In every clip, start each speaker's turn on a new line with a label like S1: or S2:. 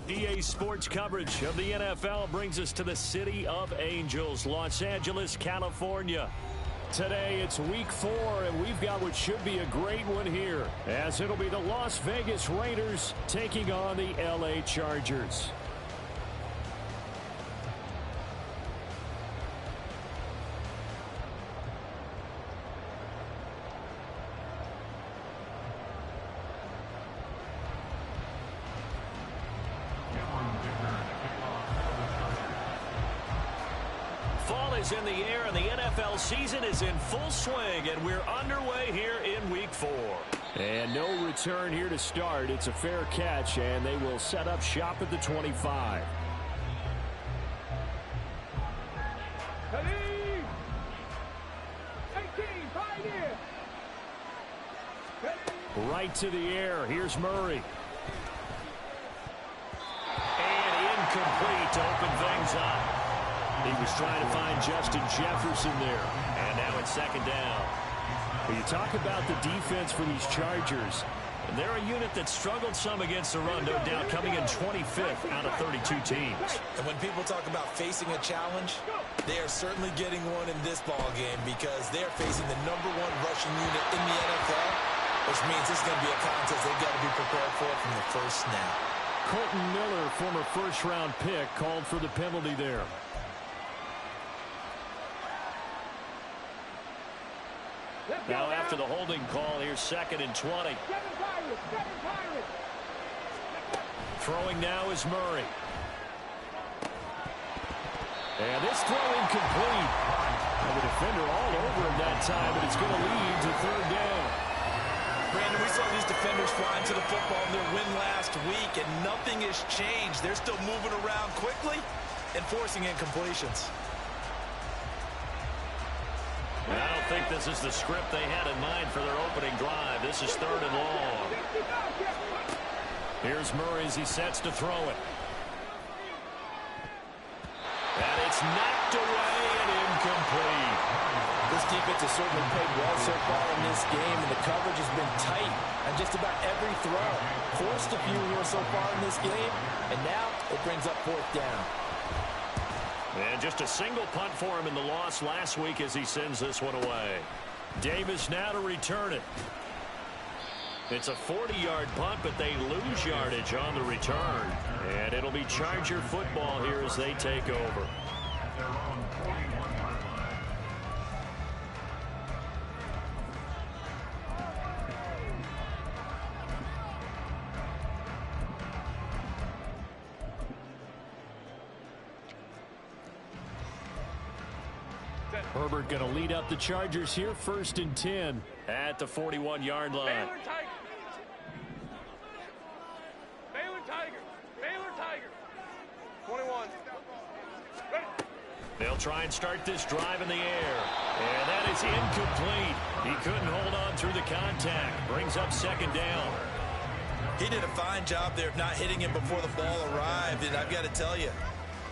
S1: EA Sports coverage of the NFL brings us to the City of Angels, Los Angeles, California. Today, it's week 4, and we've got what should be a great one here, as it'll be the Las Vegas Raiders taking on the LA Chargers. In the air, and the NFL season is in full swing, and we're underway here in week 4. And no return here to start. It's a fair catch, and they will set up shop at the 25. Right to the air. Here's Murray. And incomplete to open things up. He was trying to find Justin Jefferson there. And now it's second down. When you talk about the defense for these Chargers, they're a unit that struggled some against the run, no doubt, coming in 25th out of 32 teams.
S2: And when people talk about facing a challenge, they are certainly getting one in this ball game because they are facing the #1 rushing unit in the NFL, which means this is going to be a contest they've got to be prepared for from the first snap.
S1: Colton Miller, former first-round pick, called for the penalty there. Now after the holding call, here's 2nd and 20. Throwing now is Murray. And this throw incomplete. And the defender all over him that time, but it's going to lead to 3rd down.
S2: Brandon, we saw these defenders flying to the football in their win last week, and nothing has changed. They're still moving around quickly and forcing incompletions.
S1: I don't think this is the script they had in mind for their opening drive. This is 3rd and long. Here's Murray as he sets to throw it. And it's knocked away and incomplete.
S2: This defense has certainly played well so far in this game, and the coverage has been tight on just about every throw. Forced a few here so far in this game, and now it brings up 4th down.
S1: And just a single punt for him in the loss last week as he sends this one away. Davis now to return it. It's a 40-yard punt, but they lose yardage on the return. And it'll be Charger football here as they take over. Herbert going to lead up the Chargers here, 1st and 10 at the 41-yard line.
S3: Baylor Tiger. Baylor Tiger. 21. Ready.
S1: They'll try and start this drive in the air. And that is incomplete. He couldn't hold on through the contact. Brings up 2nd down.
S2: He did a fine job there of not hitting him before the ball arrived, and I've got to tell you,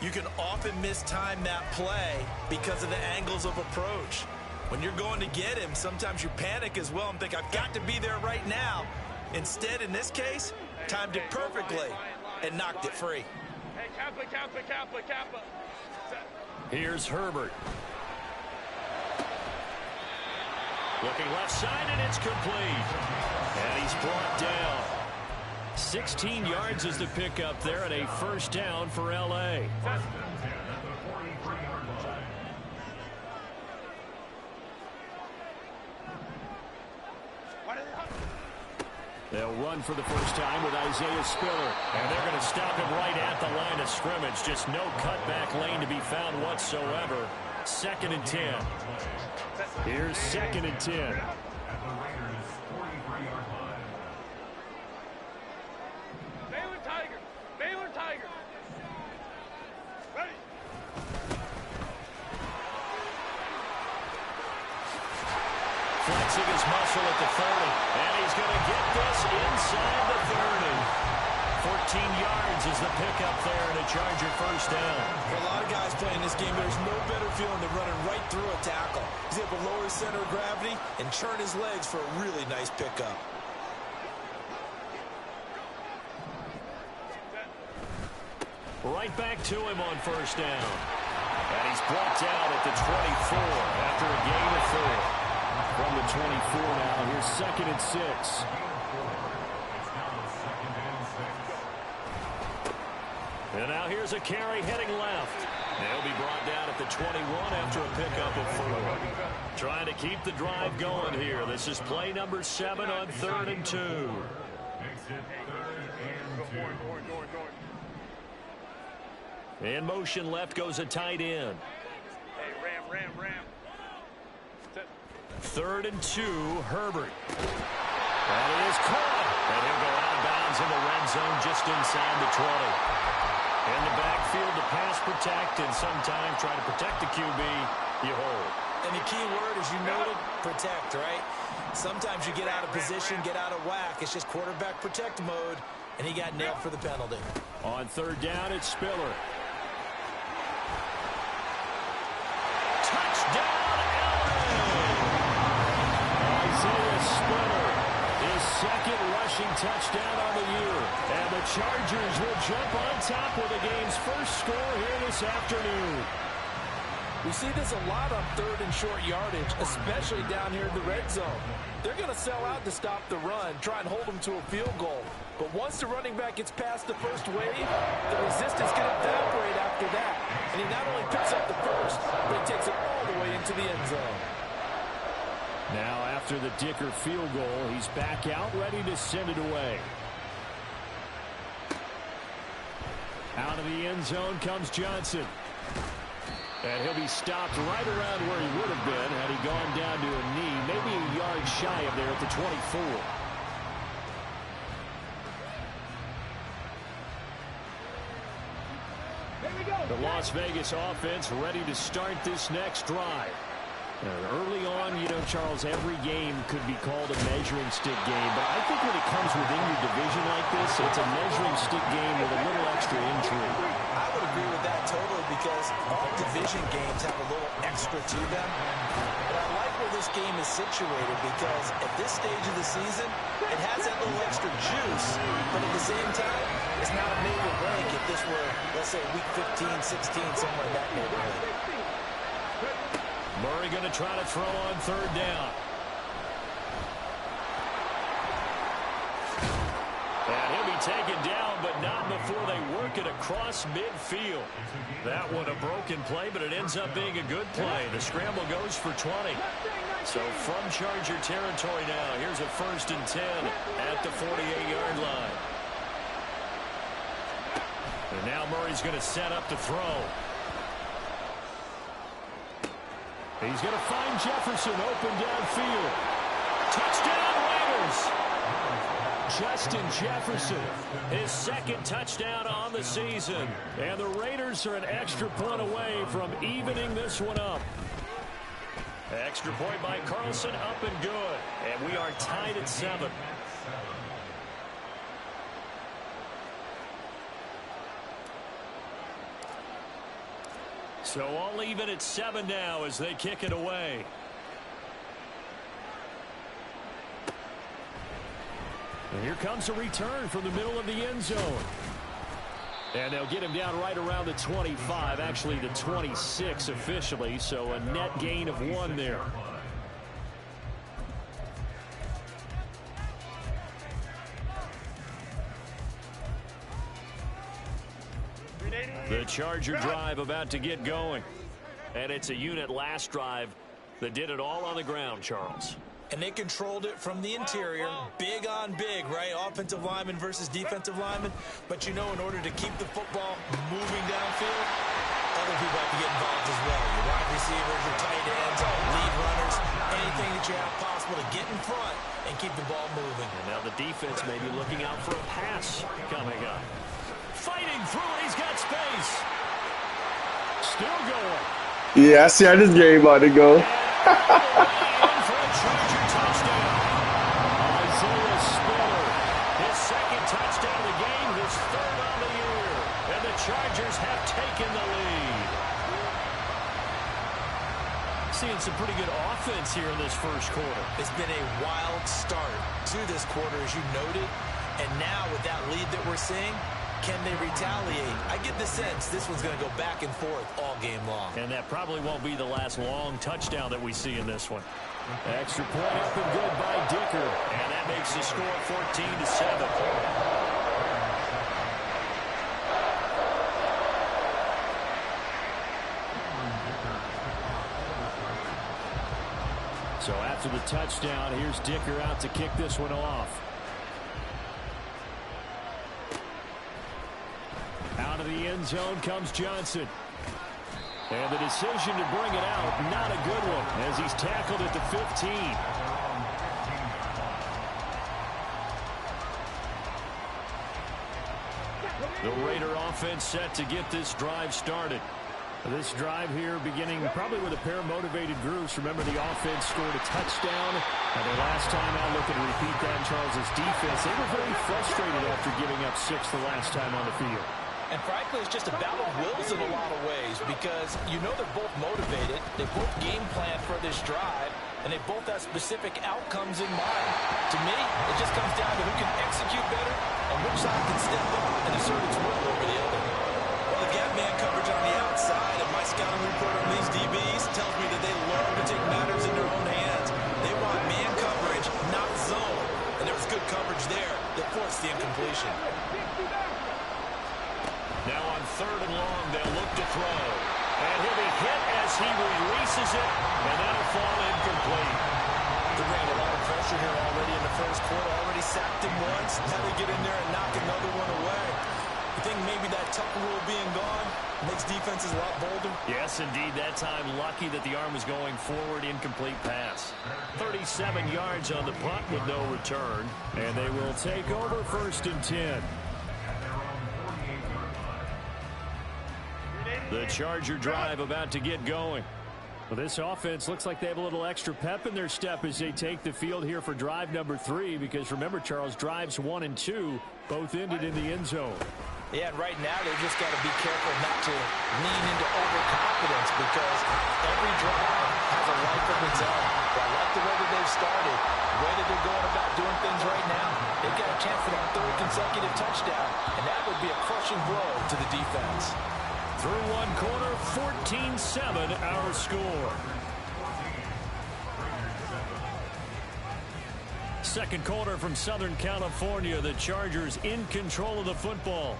S2: you can often mistime that play because of the angles of approach. When you're going to get him, sometimes you panic as well and think, I've got to be there right now. Instead, in this case, timed it perfectly and knocked it free.
S3: Hey, Kappa, Kappa, Kappa, Kappa.
S1: Here's Herbert. Looking left side, and it's complete. And he's brought down. 16 yards is the pickup there, and a 1st down for L.A. They'll run for the first time with Isaiah Spiller. And they're going to stop him right at the line of scrimmage. Just no cutback lane to be found whatsoever. 2nd and 10. Here's 2nd and 10. Flexing his muscle at the 30, and he's going to get this inside the 30. 14 yards is the pickup there, and a Charger 1st down.
S2: For a lot of guys playing this game, there's no better feeling than running right through a tackle. He's able to lower his center of gravity and churn his legs for a really nice pickup.
S1: Right back to him on first down. And he's brought down at the 24 after a gain of 4. From the 24 now, here's 2nd and 6. And now here's a carry heading left. They'll be brought down at the 21 after a pickup of 4. Trying to keep the drive going here. This is play number 7 on 3rd and 2. In motion left goes a tight end.
S3: Hey, ram.
S1: 3rd and 2, Herbert. And he is caught. And he'll go out of bounds in the red zone just inside the 20. In the backfield to pass protect, and sometimes try to protect the QB, you hold.
S2: And the key word, as you noted, protect, right? Sometimes you get out of position, get out of whack. It's just quarterback protect mode, and he got nailed for the penalty.
S1: On 3rd down, it's Spiller. Touchdown, Allen! Isaiah Spiller, his 2nd rushing touchdown on the year. And the Chargers will jump on top with the game's first score here this afternoon.
S4: We see this a lot on 3rd and short yardage, especially down here in the red zone. They're going to sell out to stop the run, try and hold them to a field goal. But once the running back gets past the first wave, the resistance can evaporate after that. And he not only picks up the first, but he takes it all the way into the end zone.
S1: Now after the Dicker field goal, he's back out ready to send it away. Out of the end zone comes Johnson. And he'll be stopped right around where he would have been had he gone down to a knee, maybe a yard shy of there at the 24. The Las Vegas offense ready to start this next drive. And early on, you know, Charles, every game could be called a measuring stick game. But I think when it comes within your division like this, it's a measuring stick game with a little extra intrigue.
S2: I would agree with that totally because all division games have a little extra to them. But I like where this game is situated because at this stage of the season, it has that little extra juice. But at the same time, it's not a make or break if this were, let's say, week 15, 16, somewhere in that neighborhood.
S1: Murray going to try to throw on 3rd down. And he'll be taken down, but not before they work it across midfield. That one a broken play, but it ends up being a good play. The scramble goes for 20. So from Charger territory now, here's a 1st and 10 at the 48-yard line. And now Murray's going to set up to throw. He's going to find Jefferson open downfield. Touchdown, Raiders! Justin Jefferson, his 2nd touchdown on the season. And the Raiders are an extra point away from evening this one up. Extra point by Carlson, up and good. And we are tied at 7. So all even at 7 now as they kick it away. And here comes a return from the middle of the end zone. And they'll get him down right around the 25, actually the 26 officially, so a net gain of 1 there. The Charger drive about to get going. And it's a unit last drive that did it all on the ground, Charles.
S2: And they controlled it from the interior, big on big, right? Offensive lineman versus defensive lineman. But you know, in order to keep the football moving downfield, other people have to get involved as well. Your wide receivers, your tight ends, lead runners, anything that you have possible to get in front and keep the ball moving.
S1: And now the defense may be looking out for a pass coming up. Fighting through it, he's got space. Still going.
S5: Yeah, I see how this game about to go.
S1: Isaiah Spiller, his 2nd touchdown of the game, his 3rd on the year. And the Chargers have taken the lead. Seeing some pretty good offense here in this first quarter.
S2: It's been a wild start to this quarter, as you noted. And now with that lead that we're seeing, can they retaliate? I get the sense this one's going to go back and forth all game long.
S1: And that probably won't be the last long touchdown that we see in this one. Extra point up and good by Dicker. And that makes the score 14-7. So after the touchdown, here's Dicker out to kick this one off. Out of the end zone comes Johnson. And the decision to bring it out, not a good one, as he's tackled at the 15. The Raider offense set to get this drive started. This drive here beginning probably with a pair of motivated groups. Remember, the offense scored a touchdown. And their last time out, looking to repeat that in Charles' defense. They were very frustrated after giving up 6 the last time on the field.
S4: And frankly, it's just a battle of wills in a lot of ways because you know they're both motivated. They both game plan for this drive, and they both have specific outcomes in mind. To me, it just comes down to who can execute better and which side can step up and assert its will over the other.
S2: Well, the gap man coverage on the outside, and my scouting report on these DBs tells me that they learn to take matters in their own hands. They want man coverage, not zone. And there was good coverage there that forced the incompletion.
S1: Now on 3rd and long, they'll look to throw. And he'll be hit as he releases it, and that'll fall incomplete.
S2: They're bringing a lot of pressure here already in the first quarter. Already sacked him once. Now they get in there and knock another one away. You think maybe that Tucker rule being gone makes defenses a lot bolder?
S1: Yes, indeed. That time, lucky that the arm was going forward. Incomplete pass. 37 yards on the punt with no return. And they will take over 1st and 10. The Charger drive about to get going. Well, this offense looks like they have a little extra pep in their step as they take the field here for drive number 3. Because remember, Charles, drives 1 and 2 both ended in the end zone.
S4: Yeah, and right now they've just got to be careful not to lean into overconfidence because every drive has a life of its own. But I like the way that they've started, the way that they're going about doing things right now. They've got a chance for that 3rd consecutive touchdown, and that would be a crushing blow to the defense.
S1: Through one quarter, 14-7 our score. Second quarter from Southern California. The Chargers in control of the football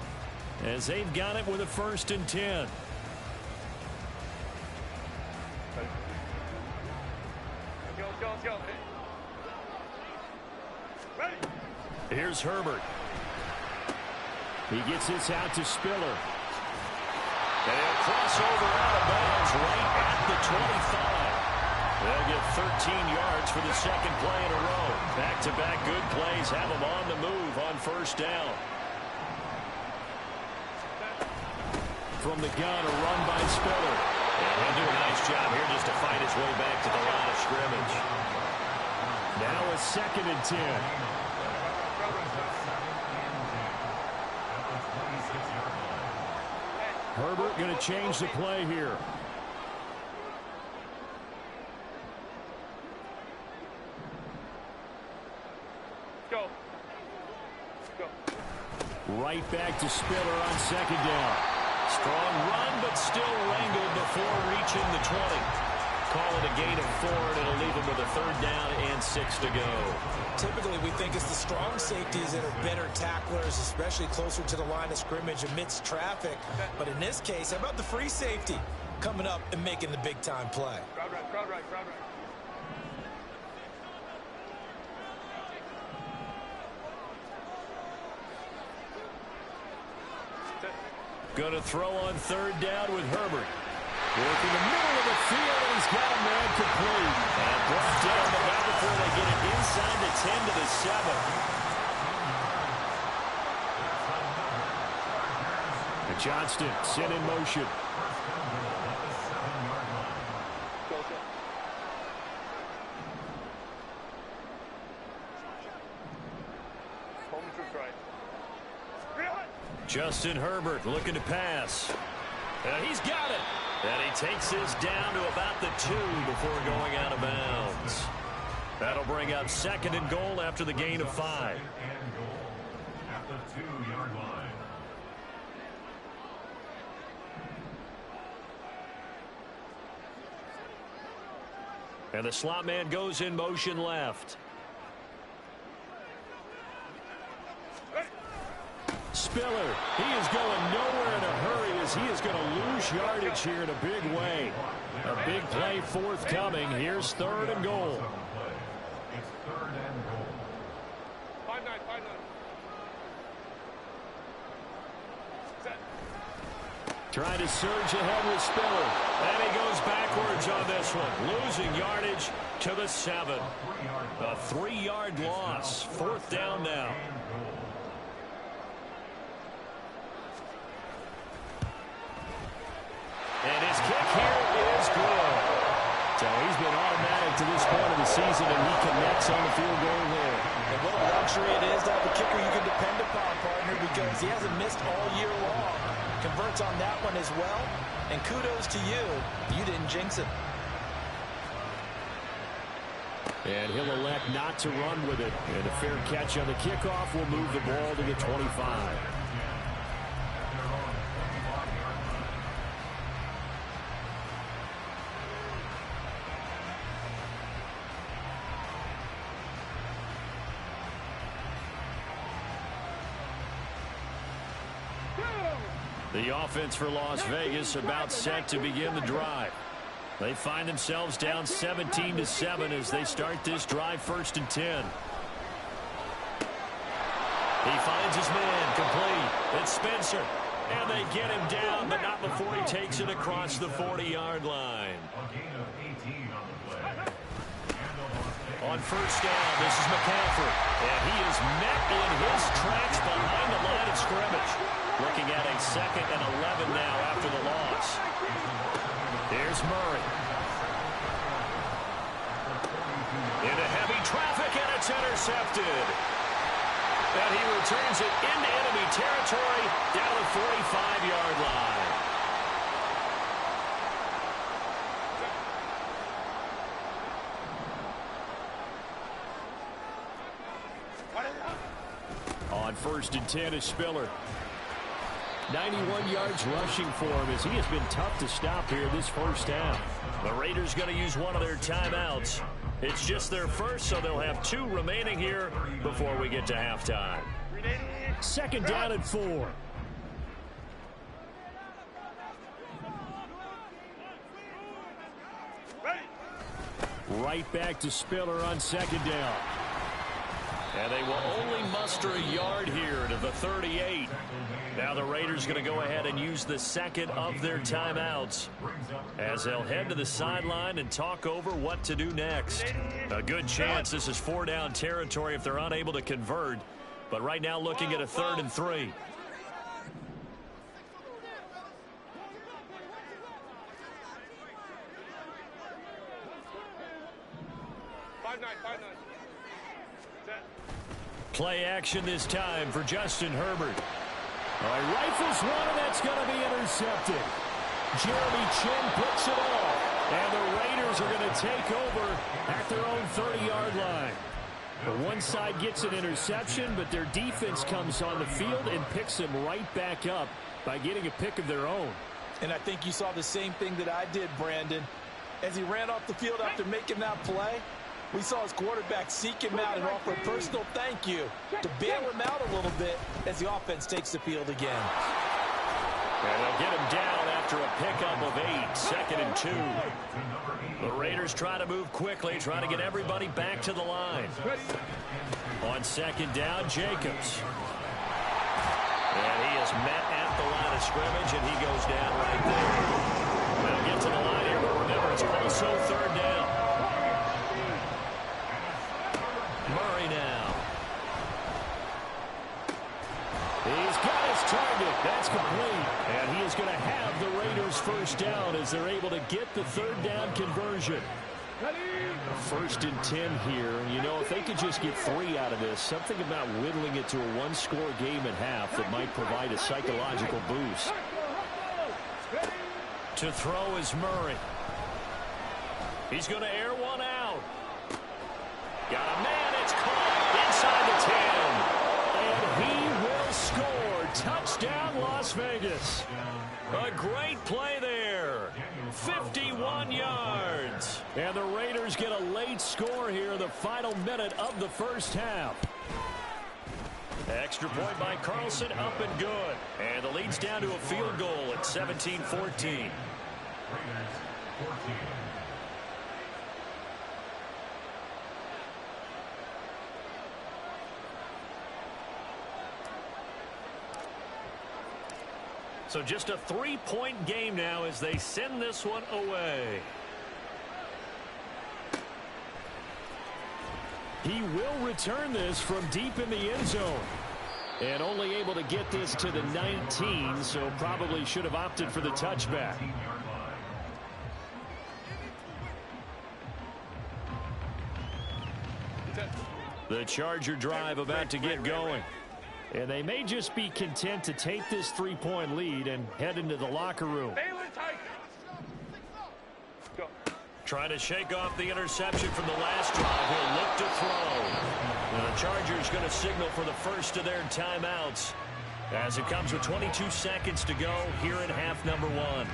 S1: as they've got it with a 1st and 10.
S3: Go. Ready.
S1: Here's Herbert. He gets this out to Spiller. And he'll cross over out of bounds right at the 25. They'll get 13 yards for the second play in a row. Back-to-back good plays have them on the move on 1st down. From the gun, a run by Spiller. And he'll do a nice job here just to fight his way back to the line of scrimmage. Now a 2nd and 10. Herbert going to change the play here.
S3: Go.
S1: Right back to Spiller on 2nd down. Strong run, but still wrangled before reaching the 20. Call it a gain of 4, and it'll leave him with a 3rd down and 6 to go.
S2: Typically, we think it's the strong safeties that are better tacklers, especially closer to the line of scrimmage amidst traffic. But in this case, how about the free safety coming up and making the big-time play?
S3: Crowd right.
S1: Going to throw on 3rd down with Herbert. Working the middle of the field, and he's got a man complete. And brought down the back before they get it inside the 10 to the 7. And Johnston set in motion. Justin Herbert looking to pass. And he's got it. And he takes this down to about the 2 before going out of bounds. That'll bring up 2nd and goal after the gain of 5. And the slot man goes in motion left. Spiller, he is going nowhere in a hurry as he is going to lose yardage here in a big way. A big play forthcoming. Here's 3rd and goal.
S3: It's 3rd and goal. 5-9, 5-9. Set.
S1: Trying to surge ahead with Spiller. And he goes backwards on this one. Losing yardage to the 7. A 3-yard loss. 4th down now. And his kick here is good. So he's been automatic to this point of the season, and he connects on the field goal there.
S4: And what a luxury it is to have a kicker you can depend upon, partner, because he hasn't missed all year long. Converts on that one as well. And kudos to you. You didn't jinx it.
S1: And he'll elect not to run with it. And a fair catch on the kickoff will move the ball to the 25. The offense for Las Vegas about set to begin the drive. They find themselves down 17-7 as they start this drive 1st and 10. He finds his man complete. It's Spencer. And they get him down, but not before he takes it across the 40-yard line. On 1st down, this is McCaffrey. And he is met in his tracks behind the line of scrimmage. Looking at a 2nd and 11 now after the loss. Here's Murray. Into heavy traffic, and it's intercepted. And he returns it into enemy territory down the 45-yard line. On 1st and 10 is Spiller. 91 yards rushing for him as he has been tough to stop here this 1st half. The Raiders going to use one of their timeouts. It's just their first, so they'll have 2 remaining here before we get to halftime. 2nd down and 4. Right back to Spiller on 2nd down. And they will only muster a yard here to the 38. Now the Raiders going to go ahead and use the 2nd of their timeouts as they'll head to the sideline and talk over what to do next. A good chance this is 4-down territory if they're unable to convert. But right now looking at a 3rd and 3. Play action this time for Justin Herbert. Rifles one, and that's going to be intercepted. Jeremy Chinn puts it off. And the Raiders are going to take over at their own 30-yard line. The one side gets an interception, but their defense comes on the field and picks them right back up by getting a pick of their own.
S4: And I think you saw the same thing that I did, Brandon. As he ran off the field after making that play, we saw his quarterback seek him out and offer a personal thank you to bail him out a little bit as the offense takes the field again.
S1: And they'll get him down after a pickup of 8, 2nd and 2. The Raiders try to move quickly, trying to get everybody back to the line. On 2nd down, Jacobs. And he is met at the line of scrimmage, and he goes down right there. They'll get to the line here, but remember, it's also 3rd down. Murray now. He's got his target. That's complete. And he is going to have the Raiders 1st down as they're able to get the 3rd down conversion. 1st and 10 here. You know, if they could just get 3 out of this, something about whittling it to a 1-score game at half that might provide a psychological boost. To throw is Murray. He's going to air one out. Got a man. It's caught inside the 10. And he will score. Touchdown, Las Vegas. A great play there. 51 yards. And the Raiders get a late score here in the final minute of the first half. Extra point by Carlson, up and good. And the lead's down to a field goal at 17-14.
S3: Raiders 14.
S1: So just a 3-point game now as they send this one away. He will return this from deep in the end zone. And only able to get this to the 19, so probably should have opted for the touchback. The Charger drive about to get going. And they may just be content to take this 3-point lead and head into the locker room. Trying to shake off the interception from the last drive. He'll look to throw. And the Chargers going to signal for the first of their timeouts as it comes with 22 seconds to go here in half number 1.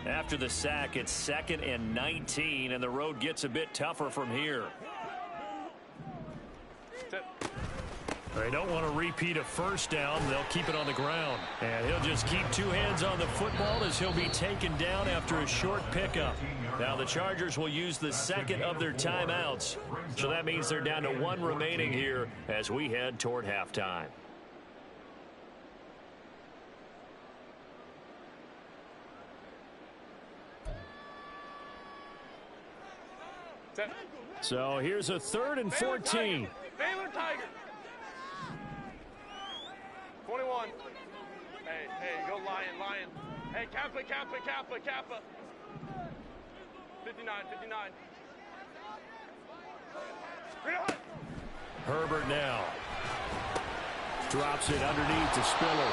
S1: After the sack, it's 2nd and 19, and the road gets a bit tougher from here. They don't want to repeat a first down. They'll keep it on the ground. And he'll just keep 2 hands on the football as he'll be taken down after a short pickup. Now the Chargers will use the second of their timeouts. So that means they're down to 1 remaining here as we head toward halftime. So here's a 3rd and 14.
S6: Baylor Tiger. 21. Hey, go Lion. Hey, Kappa. 59.
S1: Herbert now. Drops it underneath to Spiller.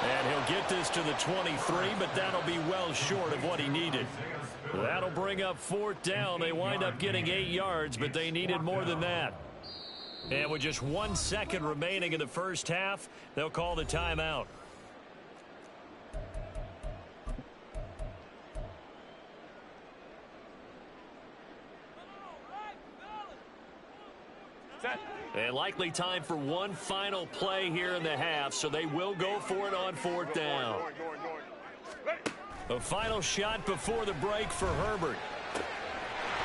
S1: And he'll get this to the 23, but that'll be well short of what he needed. That'll bring up 4th down. They wind up getting 8 yards, but they needed more than that. And with just 1 second remaining in the first half, they'll call the timeout. And likely time for one final play here in the half, so they will go for it on 4th down. A final shot before the break for Herbert.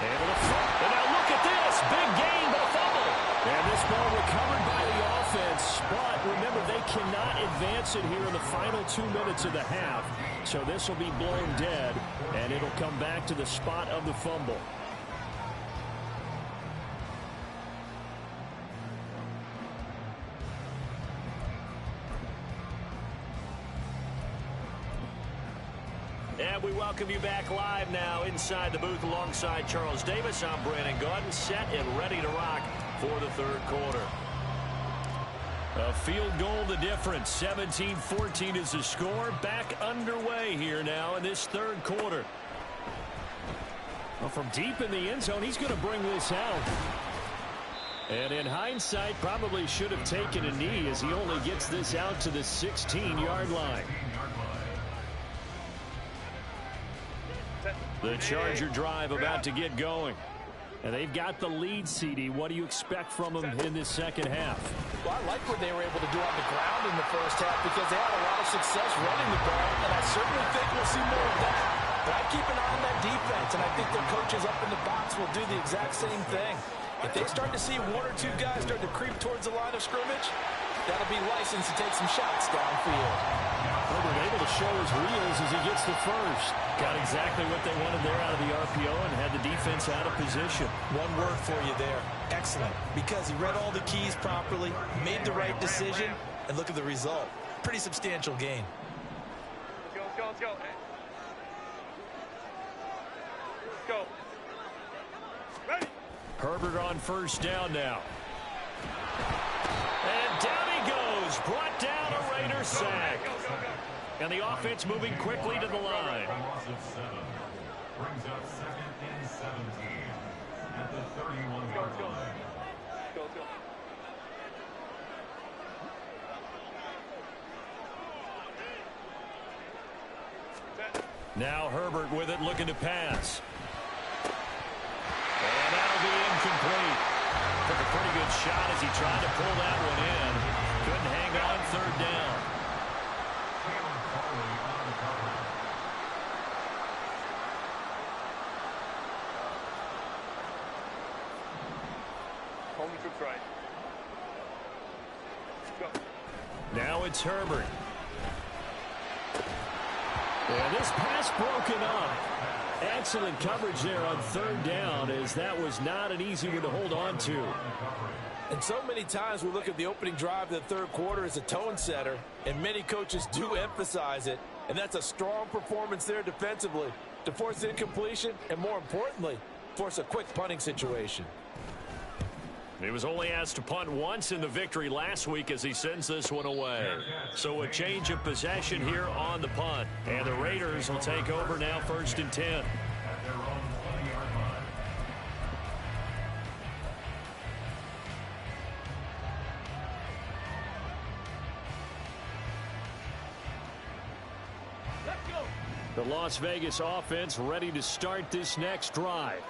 S1: And now look at this. Big gain, but a fumble. And this ball recovered by the offense. But remember, they cannot advance it here in the final 2 minutes of the half. So this will be blown dead, and it'll come back to the spot of the fumble. And we welcome you back live now inside the booth alongside Charles Davis. I'm Brandon Gaudin, set and ready to rock for the 3rd quarter. A field goal the difference. 17-14 is the score. Back underway here now in this 3rd quarter. Well, from deep in the end zone, he's going to bring this out. And in hindsight, probably should have taken a knee as he only gets this out to the 16-yard line. The Charger drive about to get going. And they've got the lead, CD. What do you expect from them in this second half?
S4: Well, I like what they were able to do on the ground in the first half because they had a lot of success running the ball, and I certainly think we'll see more of that. But I keep an eye on that defense, and I think their coaches up in the box will do the exact same thing. If they start to see 1 or 2 guys start to creep towards the line of scrimmage, that'll be licensed to take some shots downfield.
S1: Herbert able to show his wheels as he gets the first. Got exactly what they wanted there out of the RPO and had the defense out of position.
S2: One word for you there. Excellent. Because he read all the keys properly, made the right decision, and look at the result. Pretty substantial gain.
S6: Let's go. Let's go. Ready.
S1: Herbert on 1st down now. And down he goes. throws. Brought down, a Raider sack. And the offense moving quickly to the line.
S3: Brings up 2nd and 17 at the 31-yard line.
S6: Go.
S1: Now Herbert with it, looking to pass. And that'll be incomplete. Took a pretty good shot as he tried to pull that one in. Couldn't hang on 3rd down.
S3: Caleb Farley on the cover.
S6: Home troops right. Go.
S1: Now it's Herbert. And this pass broken up. Excellent coverage there on 3rd down, as that was not an easy one to hold on to.
S4: And so many times we look at the opening drive of the 3rd quarter as a tone setter, and many coaches do emphasize it. And that's a strong performance there defensively to force incompletion and, more importantly, force a quick punting situation.
S1: He was only asked to punt once in the victory last week as he sends this one away. So a change of possession here on the punt. And the Raiders will take over now, 1st and 10.
S3: At their own 20-yard line.
S1: The Las Vegas offense ready to start this next drive.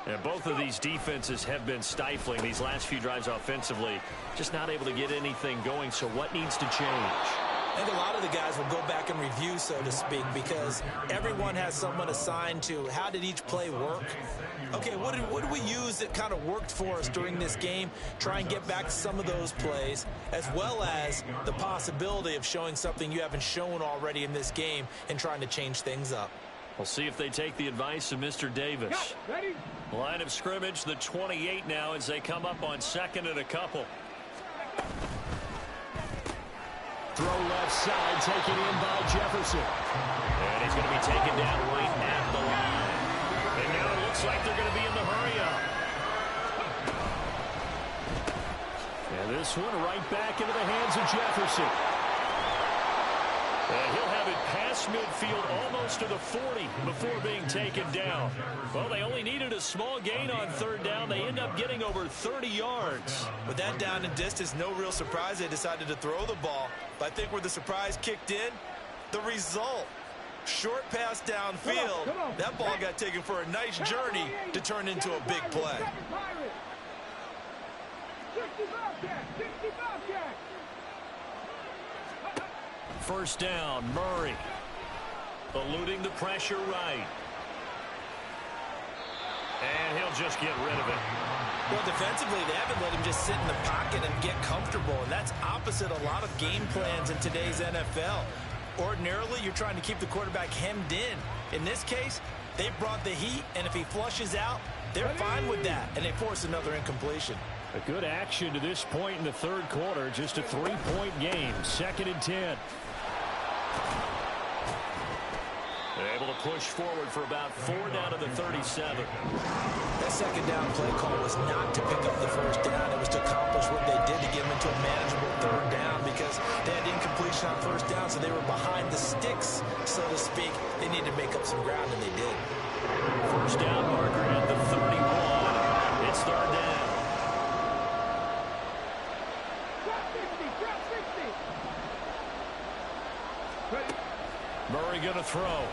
S1: And both of these defenses have been stifling these last few drives offensively. Just not able to get anything going. So what needs to change?
S2: I think a lot of the guys will go back and review, so to speak, because everyone has someone assigned to how did each play work. Okay, what did we use that kind of worked for us during this game? Try and get back to some of those plays, as well as the possibility of showing something you haven't shown already in this game and trying to change things up.
S1: We'll see if they take the advice of Mr. Davis.
S6: Ready?
S1: Line of scrimmage, the 28 now as they come up on 2nd and a couple. Throw left side, taken in by Jefferson. And he's going to be taken down right at the line. And now it looks like they're going to be in the hurry-up. And this one right back into the hands of Jefferson. And he'll have it past midfield almost to the 40 before being taken down. Well, they only needed a small gain on 3rd down. They end up getting over 30 yards.
S2: With that down and distance, no real surprise they decided to throw the ball. But I think where the surprise kicked in, the result. Short pass downfield. That ball got taken for a nice journey to turn into a big play.
S1: First down, Murray. Eluding the pressure right. And he'll just get rid of it.
S2: Well, defensively, they haven't let him just sit in the pocket and get comfortable, and that's opposite a lot of game plans in today's NFL. Ordinarily, you're trying to keep the quarterback hemmed in. In this case, they brought the heat, and if he flushes out, they're fine with that, and they force another incompletion.
S1: A good action to this point in the 3rd quarter. Just a 3-point game. 2nd and 10. They're able to push forward for about 4 down to the 37.
S2: That 2nd down play call was not to pick up the 1st down. It was to accomplish what they did to get them into a manageable 3rd down because they had incompletion on 1st down, so they were behind the sticks, so to speak. They needed to make up some ground, and they did.
S1: 1st down marker at the 31. It's 3rd down. Murray going to throw.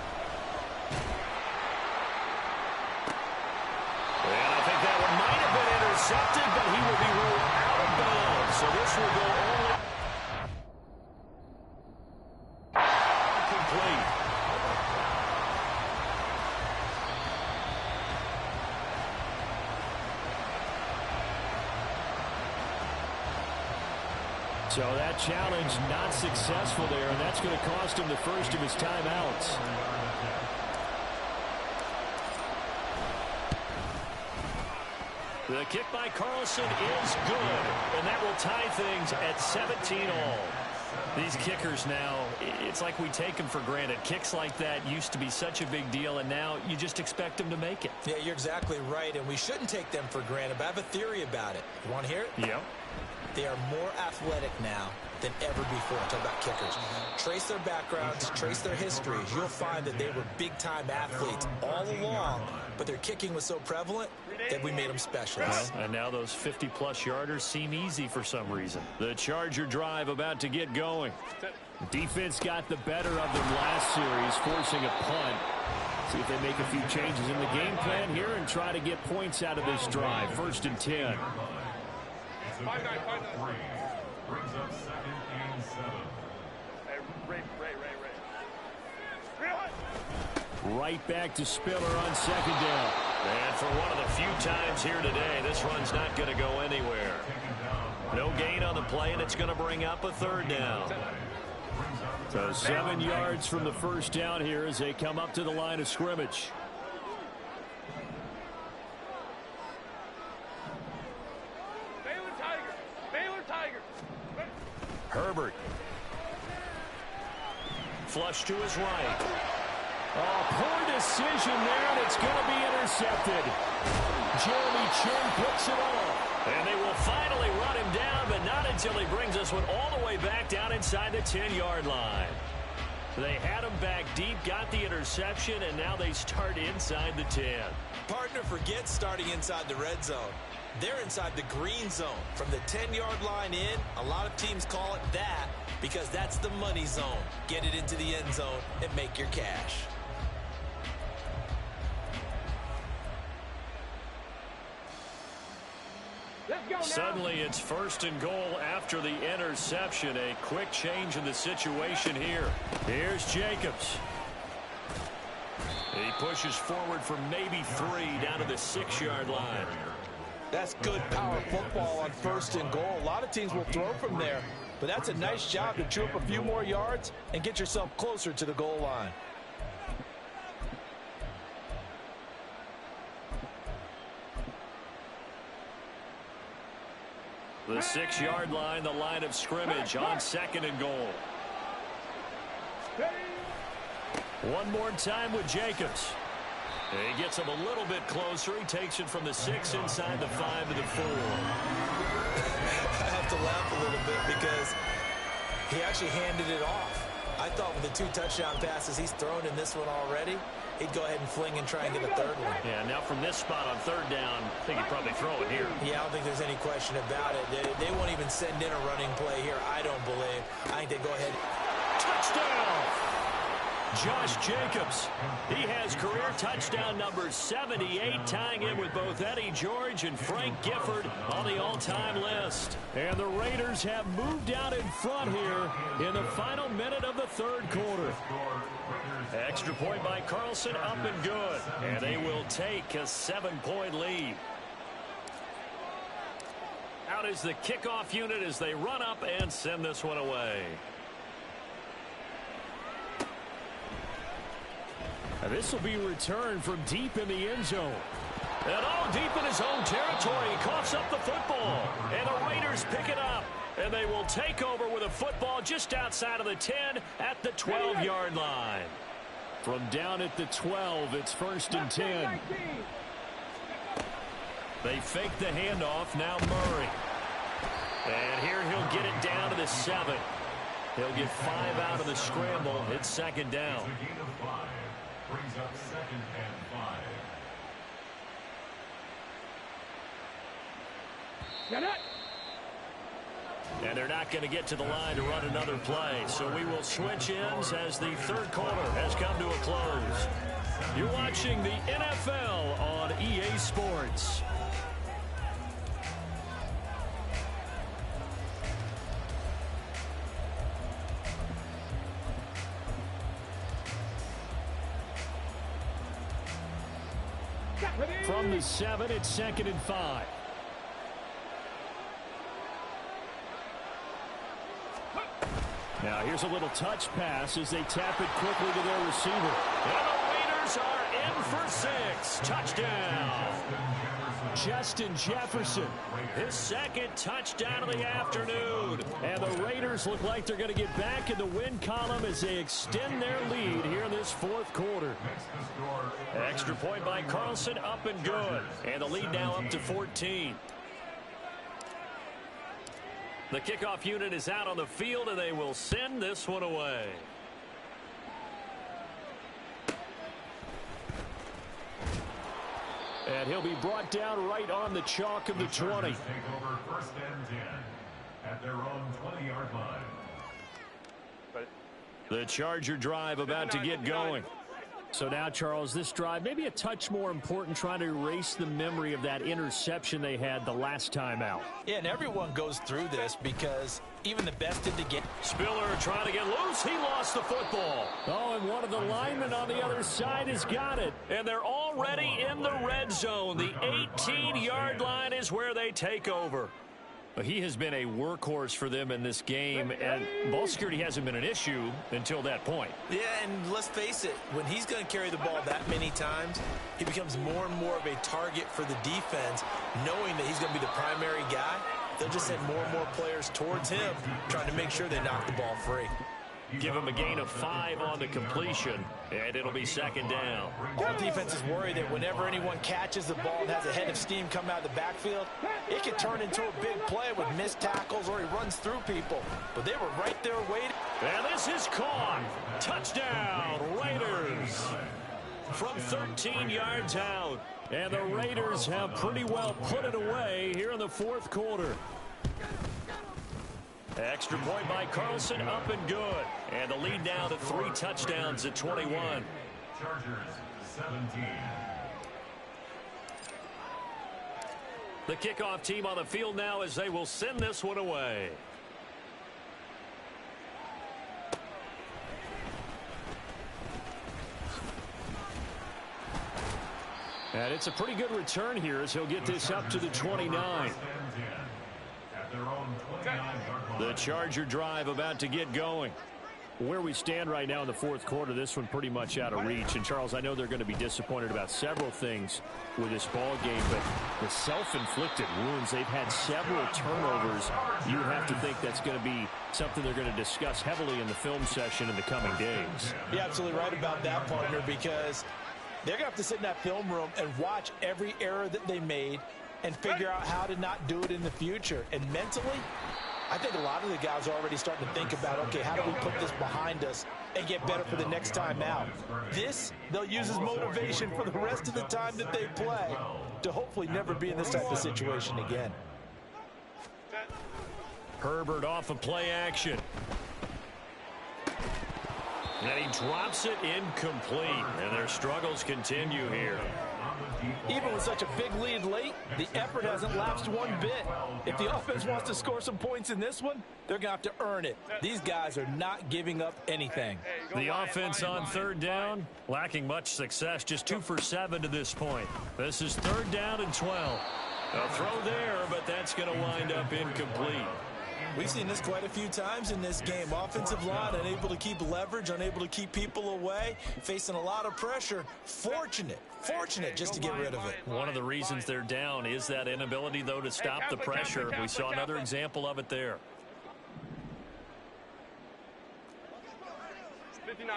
S1: And I think that one might have been intercepted, but he will be ruled out of bounds. So this will go only complete. So that challenge not successful there, and that's going to cost him the first of his timeouts. The kick by Carlson is good, and that will tie things at 17-all. These kickers now, it's like we take them for granted. Kicks like that used to be such a big deal, and now you just expect them to make it.
S2: Yeah, you're exactly right, and we shouldn't take them for granted, but I have a theory about it. You want to hear it?
S1: Yep.
S2: They are more athletic now than ever before. Talk about kickers. Trace their backgrounds, trace their histories. You'll find that they were big-time athletes all along, but their kicking was so prevalent that we made them specialists.
S1: And now those 50-plus yarders seem easy for some reason. The Charger drive about to get going. Defense got the better of them last series, forcing a punt. See if they make a few changes in the game plan here and try to get points out of this drive. 1st and 10.
S3: 5-9. Brings up 2nd and 7.
S6: Hey, Ray.
S1: Right back to Spiller on 2nd down. And for one of the few times here today, this run's not going to go anywhere. No gain on the play, and it's going to bring up a 3rd down. So 7 yards from the 1st down here as they come up to the line of scrimmage.
S6: Baylor Tiger.
S1: Herbert. Flush to his right. Oh, poor decision there, and it's going to be intercepted. Jeremy Chinn picks it off. And they will finally run him down, but not until he brings this one all the way back down inside the 10-yard line. They had him back deep, got the interception, and now they start inside the 10.
S2: Partner forgets starting inside the red zone. They're inside the green zone. From the 10-yard line in, a lot of teams call it that because that's the money zone. Get it into the end zone and make your cash.
S1: Suddenly it's 1st and goal after the interception. A quick change in the situation here. Here's Jacobs. He pushes forward for maybe 3 down to the 6-yard line.
S4: That's good power football on 1st and goal. A lot of teams will throw from there, but that's a nice job to chew up a few more yards and get yourself closer to the goal line.
S1: The 6-yard line, the line of scrimmage on 2nd and goal. One more time with Jacobs. He gets him a little bit closer. He takes it from the 6 inside the 5 to the 4.
S2: I have to laugh a little bit because he actually handed it off. I thought with the 2 touchdown passes he's thrown in this one already, he'd go ahead and fling and try and get a 3rd one.
S1: Yeah, now from this spot on 3rd down, I think he'd probably throw it here.
S2: Yeah, I don't think there's any question about it. They won't even send in a running play here, I don't believe. I think they go ahead.
S1: Touchdown! Josh Jacobs. He has career touchdown number 78, tying in with both Eddie George and Frank Gifford on the all-time list. And the Raiders have moved out in front here in the final minute of the 3rd quarter. Extra point by Carlson, up and good. And they will take a 7-point lead. Out is the kickoff unit as they run up and send this one away. This will be returned from deep in the end zone. And all deep in his own territory. He coughs up the football. And the Raiders pick it up. And they will take over with a football just outside of the 10 at the 12-yard line. From down at the 12, it's 1st and 10. They fake the handoff. Now Murray. And here he'll get it down to the 7. He'll get 5 out of the scramble. It's 2nd down.
S3: Brings up 2nd and 5.
S1: And they're not going to get to the line to run another play. So we will switch ends as the 3rd quarter has come to a close. You're watching the NFL on EA Sports. From the 7, it's 2nd and 5. Now here's a little touch pass as they tap it quickly to their receiver. And the Raiders are in for 6. Touchdown. Justin Jefferson, his 2nd touchdown of the afternoon. And the Raiders look like they're going to get back in the win column as they extend their lead here in this 4th quarter. Extra point by Carlson, up and good. And the lead now up to 14. The kickoff unit is out on the field, and they will send this one away. And he'll be brought down right on the chalk of the 20.
S3: Take over 1st and 10 at their own 20-yard line.
S1: The Charger drive about to get going. So now, Charles, this drive maybe a touch more important, trying to erase the memory of that interception they had the last time out.
S4: Yeah, and everyone goes through this because even the best in the game.
S1: Spiller trying to get loose. He lost the football. Oh, and one of the linemen on the other side has got it. And they're already in the red zone. The 18-yard line is where they take over. He has been a workhorse for them in this game, and ball security hasn't been an issue until that point.
S2: Yeah, and let's face it, when he's going to carry the ball that many times, he becomes more and more of a target for the defense, knowing that he's going to be the primary guy. They'll just send more and more players towards him, trying to make sure they knock the ball free.
S1: Give him a gain of 5 on the completion, and it'll be 2nd down.
S4: All defenses worry that whenever anyone catches the ball and has a head of steam come out of the backfield, it can turn into a big play with missed tackles or he runs through people. But they were right there waiting.
S1: And this is caught. Touchdown, Raiders. From 13 yards out. And the Raiders have pretty well put it away here in the 4th quarter. Extra point by Carlson, up and good. And the lead now to 3 touchdowns at 21.
S3: Chargers 17.
S1: The kickoff team on the field now as they will send this one away. And it's a pretty good return here as he'll get this up to the 29. The Charger drive about to get going. Where we stand right now in the 4th quarter, this one pretty much out of reach. And, Charles, I know they're going to be disappointed about several things with this ball game, but the self-inflicted wounds, they've had several turnovers. You have to think that's going to be something they're going to discuss heavily in the film session in the coming days.
S4: You're absolutely right about that, partner, because they're going to have to sit in that film room and watch every error that they made and figure out how to not do it in the future. And mentally, I think a lot of the guys are already starting to think about, okay, how do we put this behind us and get better for the next time out? This, they'll use as motivation for the rest of the time that they play to hopefully never be in this type of situation again.
S1: Herbert off of play action. And he drops it incomplete. And their struggles continue here.
S4: Even with such a big lead late, the effort hasn't lapsed one bit. If the offense wants to score some points in this one, they're going to have to earn it. These guys are not giving up anything.
S1: The offense on 3rd down, lacking much success, just 2 for 7 to this point. This is 3rd down and 12. A throw there, but that's going to wind up incomplete.
S2: We've seen this quite a few times in this game. Offensive line unable to keep leverage, unable to keep people away, facing a lot of pressure. Fortunate just to get rid of it.
S1: One of the reasons they're down is that inability, though, to stop the pressure. We saw another example of it there.
S6: 59.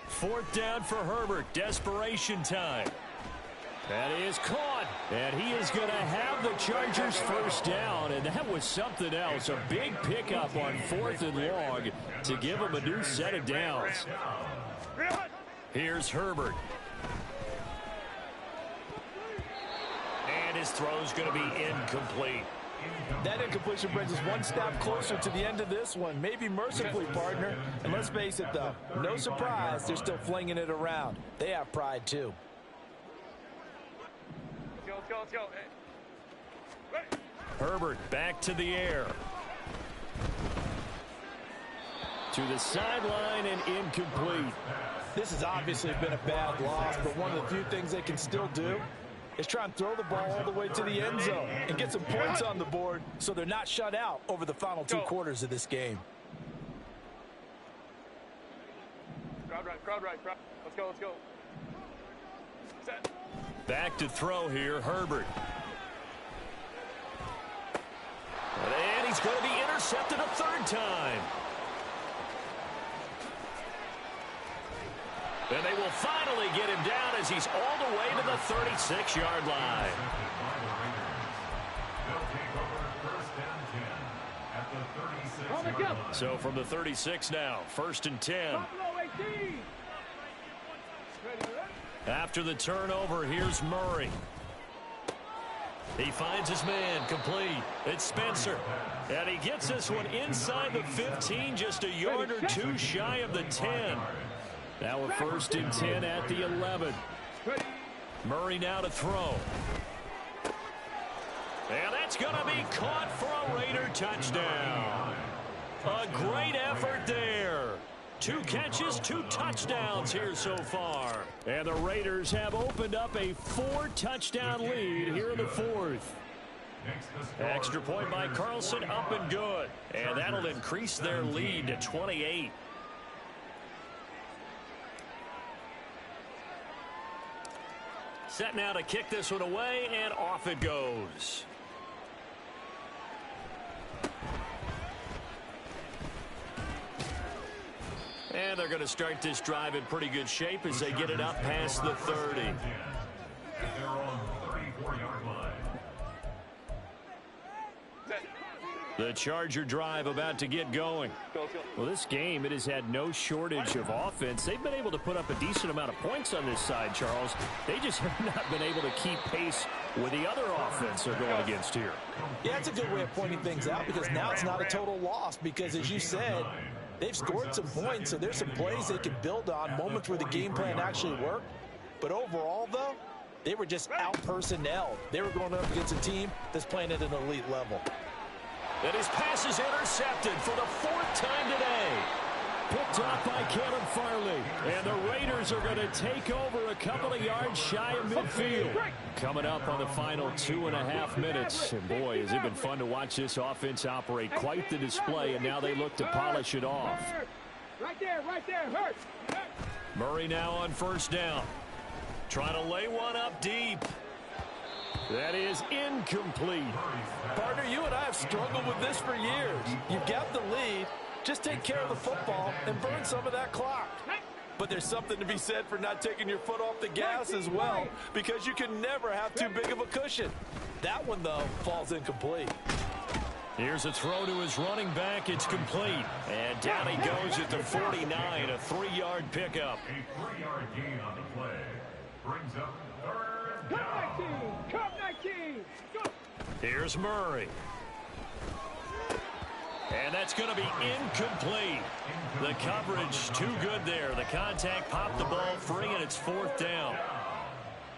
S1: 4th down for Herbert. Desperation time. That is caught, and he is going to have the Chargers 1st down, and that was something else. A big pickup on 4th and long to give him a new set of downs. Here's Herbert. And his throw's going to be incomplete.
S4: That incompletion brings us one step closer to the end of this one, maybe mercifully, partner. And let's face it, though, no surprise, they're still flinging it around. They have pride, too.
S6: Let's go. Hey.
S1: Herbert back to the air. To the sideline and incomplete.
S4: This has obviously been a bad loss, but one of the few things they can still do is try and throw the ball all the way to the end zone and get some points on the board so they're not shut out over the final 2 quarters of this game.
S6: Crowd right. Let's go. Set.
S1: Back to throw here, Herbert. And he's going to be intercepted a 3rd time. And they will finally get him down as he's all the way to the 36-yard line. So from the 36 now, 1st and 10. After the turnover, here's Murray. He finds his man, complete. It's Spencer. And he gets this one inside the 15, just a yard or two shy of the 10. Now a 1st and 10 at the 11. Murray now to throw. And that's going to be caught for a Raider touchdown. A great effort there. 2 catches, 2 touchdowns here so far. And the Raiders have opened up a 4-touchdown lead here in the 4th. Extra point by Carlson, up and good. And that'll increase their lead to 28. Set now to kick this one away, and off it goes. And they're going to start this drive in pretty good shape as they get it up past the 30.
S3: They're on the 34-yard line.
S1: The Charger drive about to get going. Well, this game, it has had no shortage of offense. They've been able to put up a decent amount of points on this side, Charles. They just have not been able to keep pace with the other offense they're going against here.
S4: Yeah, that's a good way of pointing things out because now it's not a total loss because, as you said, they've scored some points, so there's some plays they can build on, moments where the game plan actually worked. But overall, though, they were just out-personnelled. They were going up against a team that's playing at an elite level.
S1: And his pass is intercepted for the 4th time today. Picked off by Caleb Farley. And the Raiders are going to take over a couple of yards shy of midfield. Coming up on the final 2.5 minutes. And boy, has it been fun to watch this offense operate. Quite the display, and now they look to polish it off.
S6: Right there, hurt.
S1: Murray now on 1st down. Trying to lay one up deep. That is incomplete.
S4: Partner, you and I have struggled with this for years. You've got the lead. Just take care of the football and burn some of that clock. But there's something to be said for not taking your foot off the gas as well, because you can never have too big of a cushion. That one, though, falls incomplete.
S1: Here's a throw to his running back. It's complete. And down he goes at the 49, a 3-yard pickup.
S3: A 3-yard gain on the play brings up 3rd down.
S6: Come 19. Go.
S1: Here's Murray. And that's going to be incomplete. The coverage too good there. The contact popped the ball free, and it's 4th down.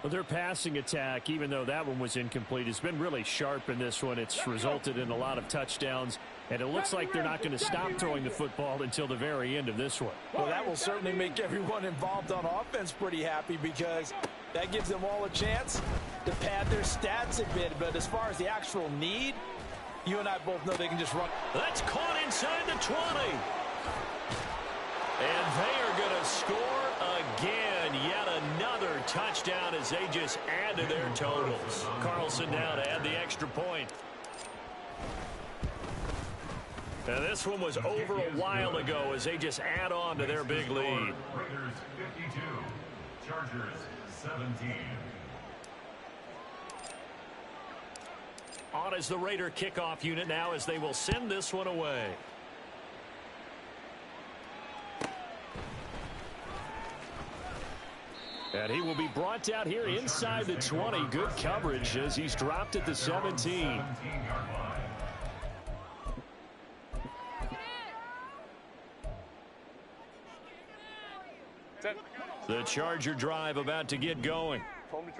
S1: Well, their passing attack, even though that one was incomplete, has been really sharp in this one. It's resulted in a lot of touchdowns, and it looks like they're not going to stop throwing the football until the very end of this one.
S4: Well, that will certainly make everyone involved on offense pretty happy because that gives them all a chance to pad their stats a bit. But as far as the actual need, you and I both know they can just run.
S1: That's caught inside the 20. And they are going to score again. Yet another touchdown as they just add to their totals. Carlson now to add the extra point. Now this one was over a while ago as they just add on to their big lead.
S3: Raiders 52, Chargers 17.
S1: On is the Raider kickoff unit now as they will send this one away. And he will be brought down here inside the 20. Good coverage as he's dropped at the 17. The Charger drive about to get going.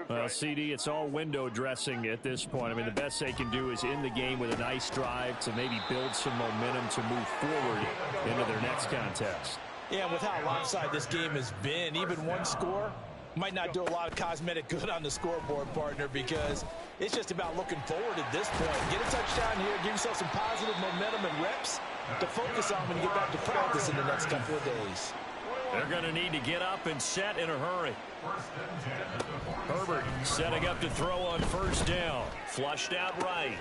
S1: Well, CD, it's all window dressing at this point. I mean, the best they can do is end the game with a nice drive to maybe build some momentum to move forward into their next contest.
S4: Yeah, with how lopsided this game has been, even one score might not do a lot of cosmetic good on the scoreboard, partner, because it's just about looking forward at this point. Get a touchdown here, give yourself some positive momentum and reps to focus on when you get back to practice in the next couple of days.
S1: They're going to need to get up and set in a hurry. Herbert setting up to throw on 1st down. Flushed out right.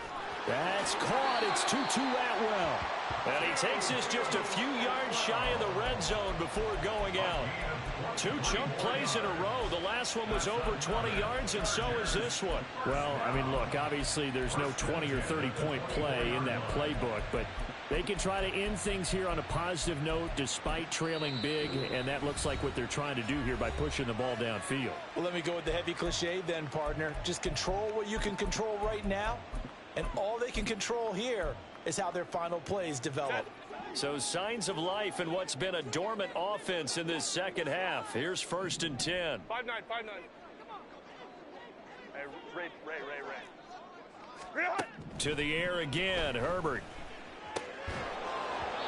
S1: That's caught. It's Tutu Atwell. And he takes this just a few yards shy of the red zone before going out. 2 chunk plays in a row. The last one was over 20 yards, and so is this one. Well, I mean, look, obviously there's no 20 or 30-point play in that playbook, but They can try to end things here on a positive note despite trailing big, and that looks like what they're trying to do here by pushing the ball downfield.
S4: Well, let me go with the heavy cliche then, partner. Just control what you can control right now, and all they can control here is how their final plays develop.
S1: So signs of life in what's been a dormant offense in this second half. Here's 1st and 10.
S3: 5-9, 5-9. Hey, Ray.
S1: To the air again, Herbert.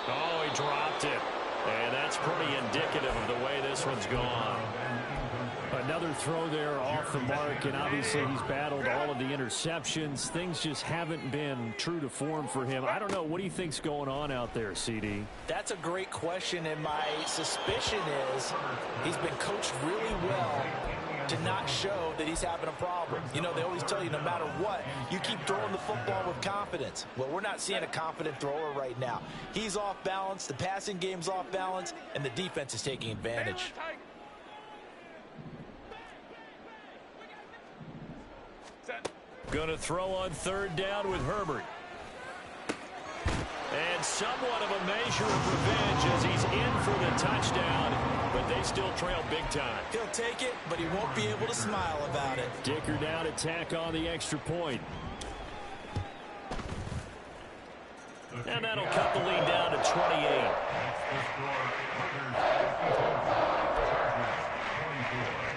S1: Oh, he dropped it. And that's pretty indicative of the way this one's gone. Another throw there off the mark, and obviously he's battled all of the interceptions. Things just haven't been true to form for him. I don't know. What do you think's going on out there, CD?
S4: That's a great question, and my suspicion is he's been coached really well to not show that he's having a problem. You know, they always tell you no matter what, you keep throwing the football with confidence. Well, we're not seeing a confident thrower right now. He's off balance, the passing game's off balance, and the defense is taking advantage.
S1: Going to throw on 3rd down with Herbert. And somewhat of a measure of revenge as he's in for the touchdown, but they still trail big time.
S2: He'll take it, but he won't be able to smile about it.
S1: Dicker down to tack on the extra point. And that'll cut the lead down to 28.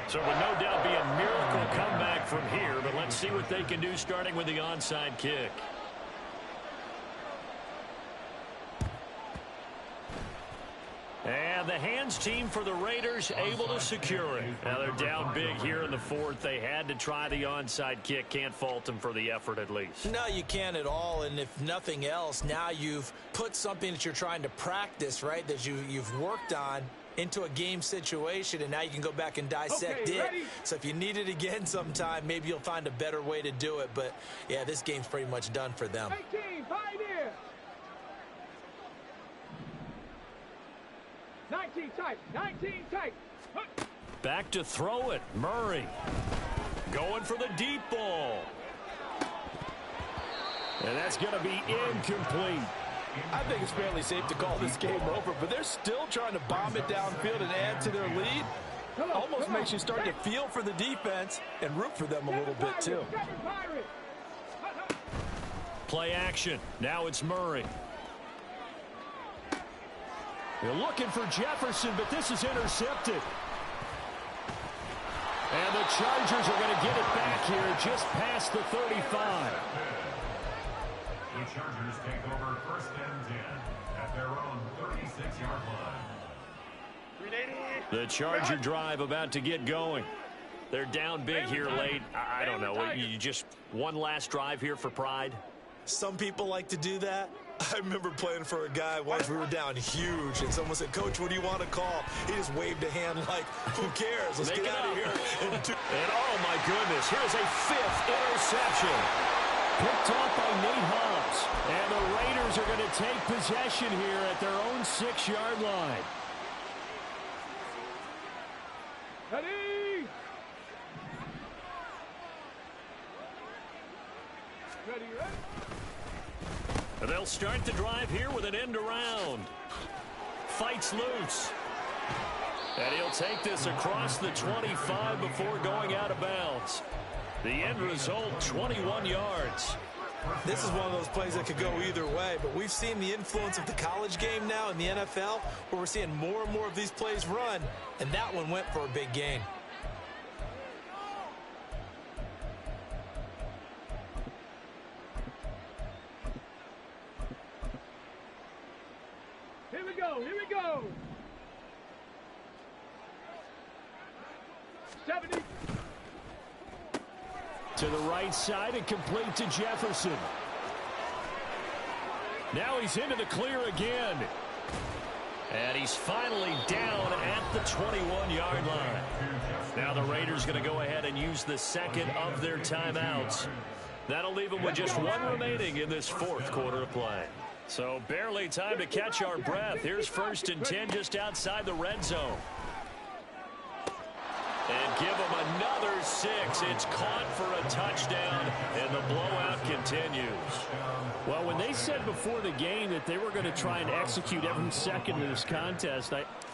S1: So it would no doubt be a miracle comeback from here, but let's see what they can do starting with the onside kick. And the hands team for the Raiders able to secure it. Now they're down big here in the 4th. They had to try the onside kick. Can't fault them for the effort at least.
S2: No, you can't at all. And if nothing else, now you've put something that you're trying to practice, right, that you've worked on into a game situation, and now you can go back and dissect it.
S6: Ready?
S2: So if you need it again sometime, maybe you'll find a better way to do it. But, yeah, this game's pretty much done for them.
S6: 18, Pioneer. 19 tight, 19 tight.
S1: Back to throw it. Murray going for the deep ball. And that's going to be incomplete.
S4: I think it's fairly safe to call this game over, but they're still trying to bomb it downfield and add to their lead. Almost makes you start to feel for the defense and root for them a little bit too.
S1: Play action. Now it's Murray. They're looking for Jefferson, but this is intercepted. And the Chargers are going to get it back here just past the 35.
S3: The Chargers take over 1st and 10 at their own 36-yard line.
S1: The Charger drive about to get going. They're down big here late. I don't know. You just one last drive here for pride?
S2: Some people like to do that. I remember playing for a guy once. We were down huge, and someone said, "Coach, what do you want to call?" He just waved a hand like, "Who cares? Let's get out of here."
S1: And oh, my goodness, here's a 5th interception. Picked off by Nate Hobbs. And the Raiders are going to take possession here at their own 6-yard line.
S6: Ready? Ready, ready?
S1: They'll start the drive here with an end around. Fights loose. And he'll take this across the 25 before going out of bounds. The end result, 21 yards.
S2: This is one of those plays that could go either way, but we've seen the influence of the college game now in the NFL, where we're seeing more and more of these plays run, and that one went for a big gain.
S6: Here we go, here we go. 70.
S1: To the right side and complete to Jefferson. Now he's into the clear again. And he's finally down at the 21-yard line. Now the Raiders going to go ahead and use the second of their timeouts. That'll leave them with just one remaining in this 4th quarter of play. So barely time to catch our breath. Here's 1st and 10 just outside the red zone. And give them another 6. It's caught for a touchdown, and the blowout continues. Well, when they said before the game that they were going to try and execute every second of this contest,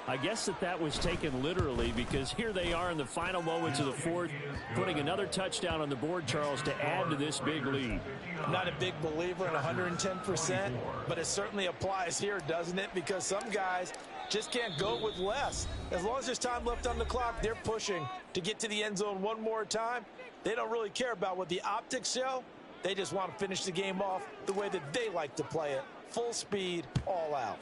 S1: I guess that was taken literally, because here they are in the final moments of the fourth, putting another touchdown on the board, Charles, to add to this big lead.
S4: I'm not a big believer in 110%, but it certainly applies here, doesn't it? Because some guys just can't go with less. As long as there's time left on the clock, they're pushing to get to the end zone one more time. They don't really care about what the optics show. They just want to finish the game off the way that they like to play it. Full speed, all out.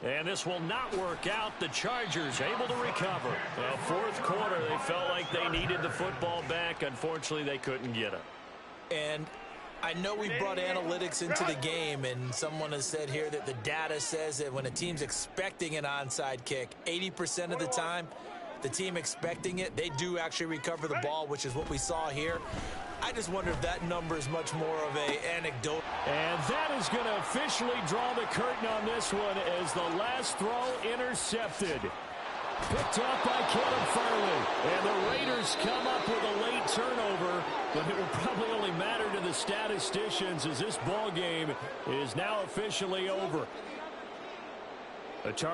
S1: And this will not work out. The Chargers able to recover. Well, fourth quarter, they felt like they needed the football back. Unfortunately, they couldn't get it.
S4: And I know we brought analytics into the game, and someone has said here that the data says that when a team's expecting an onside kick, 80% of the time, the team expecting it, they do actually recover the ball, which is what we saw here. I just wonder if that number is much more of an anecdote.
S1: And that is going to officially draw the curtain on this one as the last throw intercepted. Picked up by Caleb Farley. And the Raiders come up with a late turnover, but it will probably only matter to the statisticians as this ball game is now officially over.